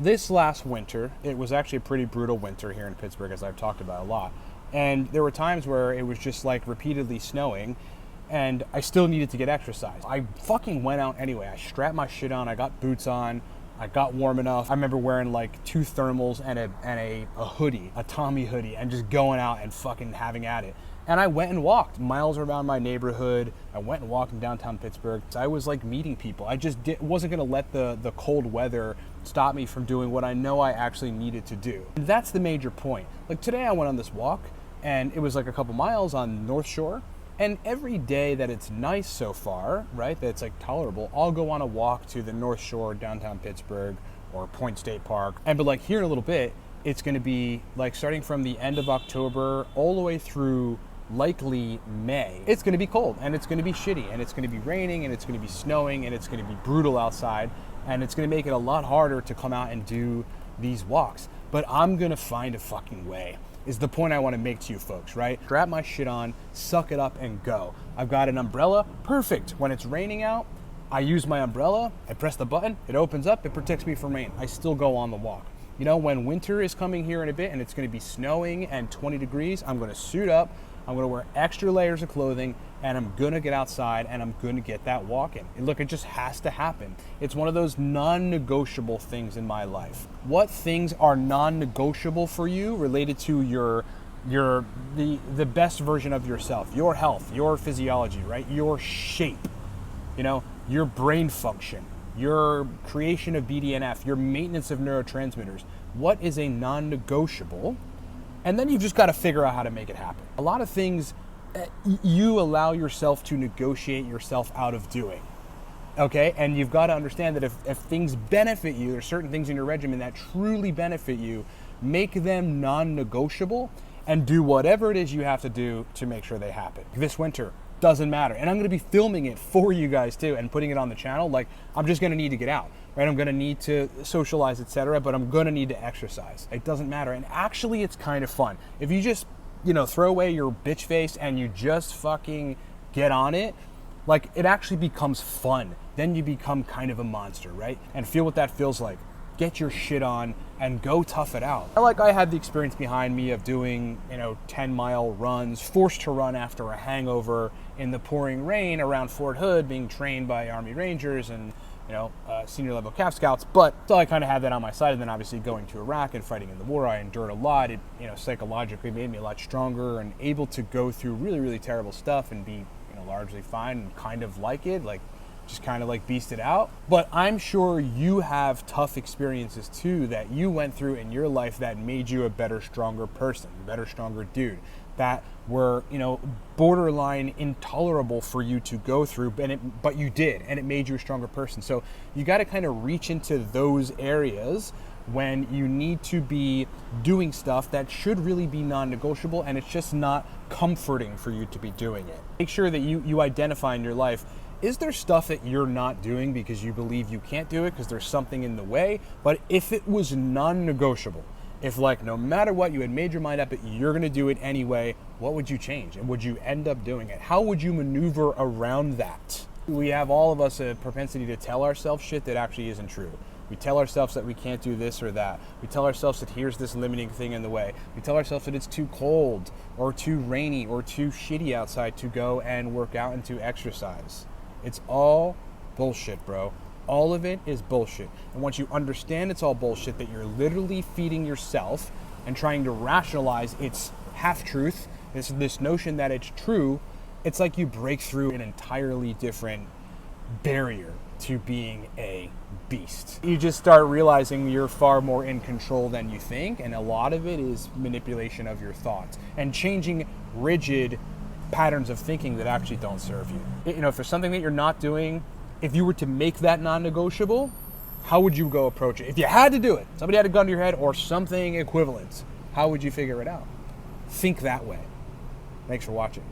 this last winter, it was actually a pretty brutal winter here in Pittsburgh, as I've talked about a lot. And there were times where it was just like repeatedly snowing, and I still needed to get exercise. I fucking went out anyway. I strapped my shit on, I got boots on, I got warm enough. I remember wearing like 2 thermals and a hoodie, a Tommy hoodie, and just going out and fucking having at it. And I went and walked miles around my neighborhood. I went and walked in downtown Pittsburgh. I was like meeting people. I just wasn't gonna let the cold weather stop me from doing what I know I actually needed to do. And that's the major point. Like today I went on this walk, and it was like a couple miles on North Shore. And every day that it's nice so far, right, that it's like tolerable, I'll go on a walk to the North Shore, downtown Pittsburgh, or Point State Park. And but like here in a little bit, it's gonna be like starting from the end of October all the way through likely May. It's gonna be cold, and it's gonna be shitty, and it's gonna be raining, and it's gonna be snowing, and it's gonna be brutal outside, and it's gonna make it a lot harder to come out and do these walks. But I'm gonna find a fucking way, is the point I want to make to you folks, right? Strap my shit on, suck it up, and go. I've got an umbrella, perfect. When it's raining out, I use my umbrella, I press the button, it opens up, it protects me from rain. I still go on the walk. You know, when winter is coming here in a bit and it's gonna be snowing and 20 degrees, I'm gonna suit up, I'm gonna wear extra layers of clothing, and I'm gonna get outside and I'm gonna get that walk in. And look, it just has to happen. It's one of those non-negotiable things in my life. What things are non-negotiable for you related to the best version of yourself, your health, your physiology, right? Your shape, you know, your brain function, your creation of BDNF, your maintenance of neurotransmitters. What is a non-negotiable? And then you've just got to figure out how to make it happen. A lot of things you allow yourself to negotiate yourself out of doing, okay? And you've got to understand that if things benefit you, there's certain things in your regimen that truly benefit you, make them non-negotiable and do whatever it is you have to do to make sure they happen. This winter, doesn't matter. And I'm going to be filming it for you guys too and putting it on the channel. Like, I'm just going to need to get out, right? I'm going to need to socialize, etc., but I'm going to need to exercise. It doesn't matter. And actually, it's kind of fun. If you just, you know, throw away your bitch face and you just fucking get on it, like, it actually becomes fun. Then you become kind of a monster, right? And feel what that feels like. Get your shit on and go tough it out. Like, I had the experience behind me of doing, 10-mile runs, forced to run after a hangover in the pouring rain around Fort Hood, being trained by Army Rangers and, senior level Calf Scouts. But so I kind of had that on my side. And then obviously going to Iraq and fighting in the war, I endured a lot. It, psychologically made me a lot stronger and able to go through really, really terrible stuff and be, largely fine and kind of like it, like just kind of like beast it out. But I'm sure you have tough experiences too that you went through in your life that made you a better, stronger person, a better, stronger dude, that were, borderline intolerable for you to go through, but you did, and it made you a stronger person. So you got to kind of reach into those areas when you need to be doing stuff that should really be non-negotiable, and it's just not comforting for you to be doing it. Make sure that you identify in your life, is there stuff that you're not doing because you believe you can't do it because there's something in the way? But if it was non-negotiable, if like no matter what you had made your mind up that you're going to do it anyway, what would you change? And would you end up doing it? How would you maneuver around that? We have, all of us, a propensity to tell ourselves shit that actually isn't true. We tell ourselves that we can't do this or that. We tell ourselves that here's this limiting thing in the way. We tell ourselves that it's too cold or too rainy or too shitty outside to go and work out and to exercise. It's all bullshit, bro. All of it is bullshit. And once you understand it's all bullshit, that you're literally feeding yourself and trying to rationalize its half-truth, this notion that it's true, it's like you break through an entirely different barrier to being a beast. You just start realizing you're far more in control than you think, and a lot of it is manipulation of your thoughts and changing rigid patterns of thinking that actually don't serve you. If there's something that you're not doing, if you were to make that non-negotiable, how would you go approach it? If you had to do it, somebody had a gun to your head or something equivalent, how would you figure it out? Think that way. Thanks for watching.